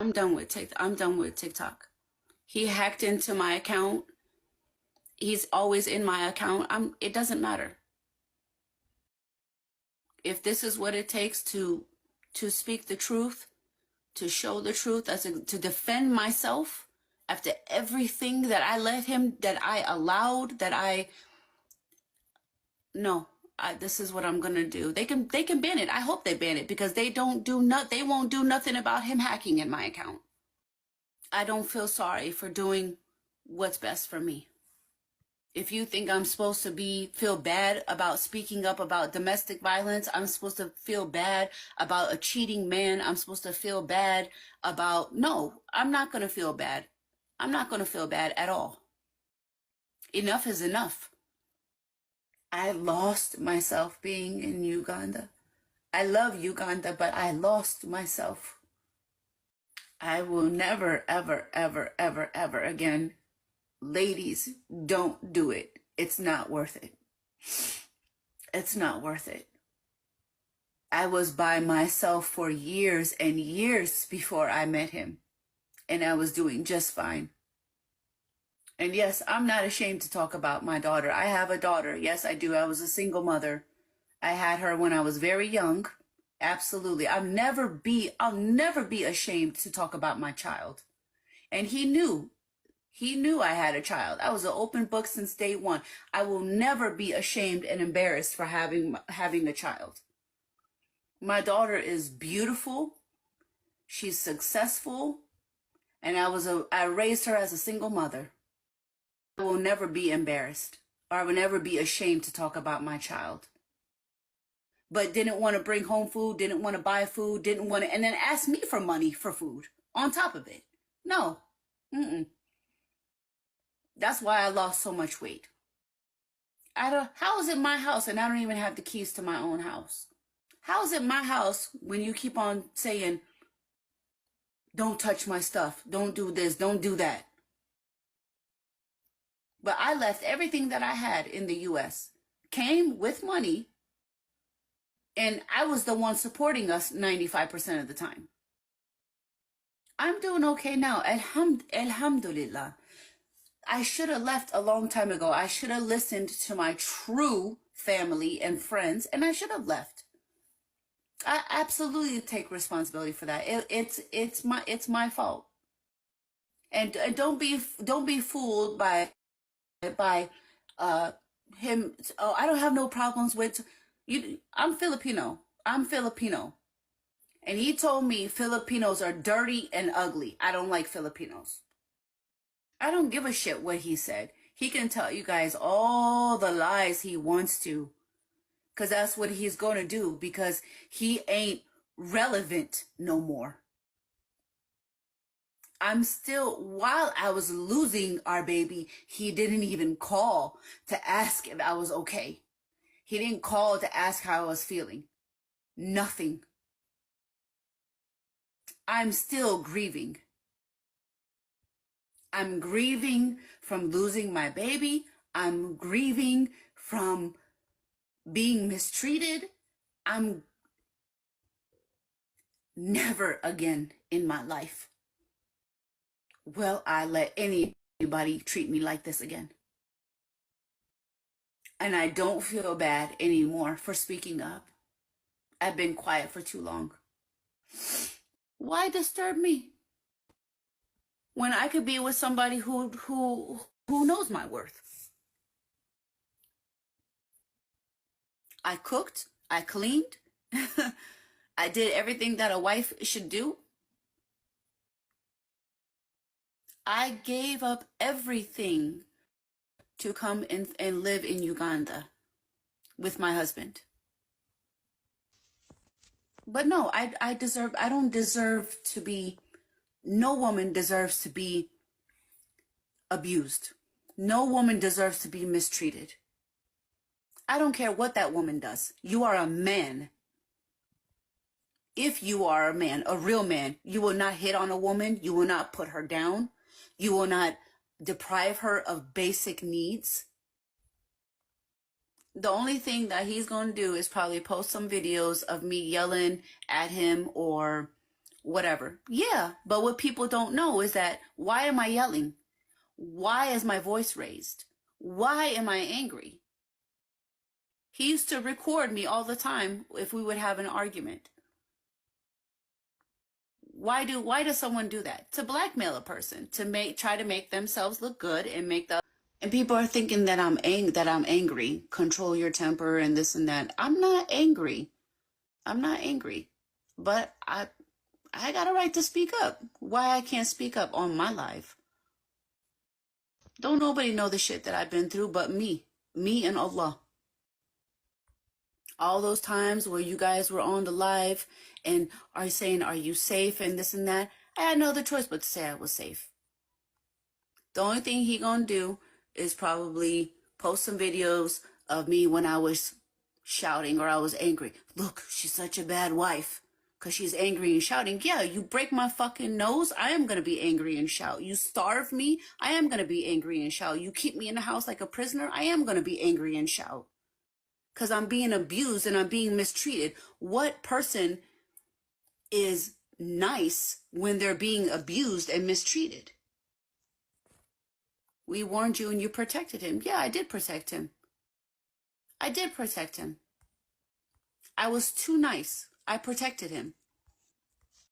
I'm done with TikTok. He hacked into my account. He's always in my account. It doesn't matter. If this is what it takes to speak the truth, to show the truth, to defend myself after everything that I let him, that I allowed, no, this is what I'm gonna do. They can ban it. I hope they ban it because they won't do nothing about him hacking in my account. I don't feel sorry for doing what's best for me. If you think I'm supposed to feel bad about speaking up about domestic violence, I'm supposed to feel bad about a cheating man, I'm supposed to feel bad about, no, I'm not going to feel bad. I'm not going to feel bad at all. Enough is enough. I lost myself being in Uganda. I love Uganda, but I lost myself. I will never, ever, ever, ever, ever again. Ladies, don't do it. It's not worth it. It's not worth it. I was by myself for years and years before I met him, and I was doing just fine. And yes, I'm not ashamed to talk about my daughter. I have a daughter. Yes, I do. I was a single mother. I had her when I was very young. Absolutely. I'll never be ashamed to talk about my child. And he knew I had a child. I was an open book since day one. I will never be ashamed and embarrassed for having a child. My daughter is beautiful. She's successful. And I raised her as a single mother. I will never be embarrassed, or I will never be ashamed to talk about my child. But didn't want to bring home food, didn't want to buy food, and then ask me for money for food on top of it. No. That's why I lost so much weight. How is it my house and I don't even have the keys to my own house? How is it my house when you keep on saying, don't touch my stuff, don't do this, don't do that? But I left everything that I had in the U.S., came with money, and I was the one supporting us 95% of the time. I'm doing okay now. Alhamdulillah. I should have left a long time ago. I should have listened to my true family and friends, and I should have left. I absolutely take responsibility for that. It's my fault. And don't be fooled by him. Oh, I don't have no problems with you. I'm Filipino. And he told me Filipinos are dirty and ugly. I don't like Filipinos. I don't give a shit what he said. He can tell you guys all the lies he wants to, because that's what he's going to do, because he ain't relevant no more. While I was losing our baby, he didn't even call to ask if I was okay. He didn't call to ask how I was feeling. Nothing. I'm still grieving. I'm grieving from losing my baby. I'm grieving from being mistreated. I'm never again in my life will I let anybody treat me like this again. And I don't feel bad anymore for speaking up. I've been quiet for too long. Why disturb me when I could be with somebody who knows my worth? I cooked, I cleaned, I did everything that a wife should do. I gave up everything to come and live in Uganda with my husband. But no, I don't deserve to be, no woman deserves to be abused. No woman deserves to be mistreated. I don't care what that woman does. You are a man. If you are a man, a real man, you will not hit on a woman. You will not put her down. You will not deprive her of basic needs. The only thing that he's going to do is probably post some videos of me yelling at him or whatever. Yeah, but what people don't know is that why am I yelling? Why is my voice raised? Why am I angry? He used to record me all the time if we would have an argument. Why does someone do that? To blackmail a person, to try to make themselves look good and make the and people are thinking that I'm angry. Control your temper and this and that. I'm not angry. I'm not angry. But I got a right to speak up. Why I can't speak up on my life? Don't nobody know the shit that I've been through but me. Me and Allah. All those times where you guys were on the live and are saying, are you safe and this and that? I had no other choice but to say I was safe. The only thing he gonna do is probably post some videos of me when I was shouting or I was angry. Look, she's such a bad wife because she's angry and shouting. Yeah, you break my fucking nose, I am gonna be angry and shout. You starve me, I am gonna be angry and shout. You keep me in the house like a prisoner, I am gonna be angry and shout. Because I'm being abused and I'm being mistreated. What person is nice when they're being abused and mistreated? We warned you and you protected him. Yeah, I did protect him. I did protect him. I was too nice. I protected him.